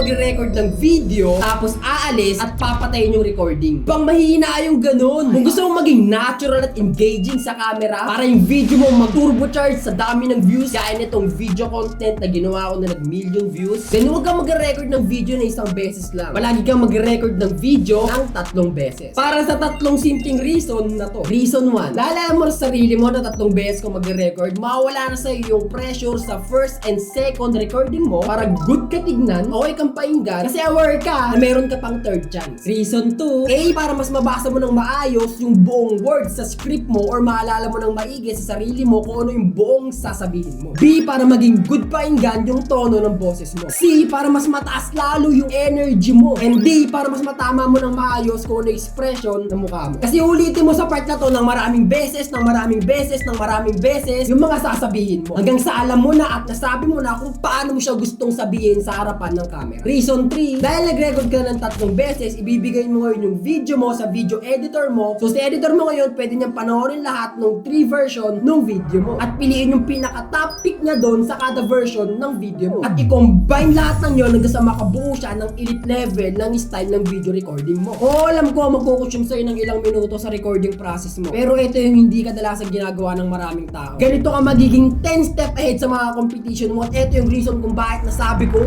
magre-record ng video, tapos aalis at papatayin yung recording. Pang mahina yung ganun. Kung gusto mong maging natural at engaging sa camera, para yung video mo mag-turbocharge sa dami ng views, gaya nitong video content na ginawa ko na nag-million views, then huwag kang magre-record ng video na isang beses lang. Palagi kang magre-record ng video ng 3 beses. Para sa 3 simpleng reason na to. Reason 1, lalaman mo sa sarili mo na 3 beses kung magre-record, mawawala na sa'yo yung pressure sa first and second recording mo para good ka tignan, okay kang painggan, kasi aware ka na meron ka pang third chance. Reason 2, A, para mas mabasa mo ng maayos yung buong words sa script mo or maalala mo ng maigi sa sarili mo kung ano yung buong sasabihin mo. B, para maging good painggan yung tono ng boses mo. C, para mas mataas lalo yung energy mo. And D, para mas matama mo ng maayos kung ano yung expression ng mukha mo. Kasi ulitin mo sa part na to ng maraming beses, yung mga sasabihin mo. Hanggang sa alam mo na at nasabi mo na kung paano mo siya gustong sabihin sa harapan ng camera. Reason 3, dahil nag-record ka ng 3 beses, ibibigay mo ngayon yung video mo sa video editor mo. So sa editor mo ngayon, pwede niyang panoorin lahat ng 3 version ng video mo. At piliin yung pinaka-top pick niya doon sa kada version ng video mo. At i-combine lahat ng yun hanggang sa makabuo siya ng elite level ng style ng video recording mo. O alam ko, magkukusyum sa'yo ng ilang minuto sa recording process mo. Pero ito yung hindi kadalasan ginagawa ng maraming tao. Ganito ka magiging 10 step ahead sa mga competition mo. At ito yung reason kung bakit nasabi ko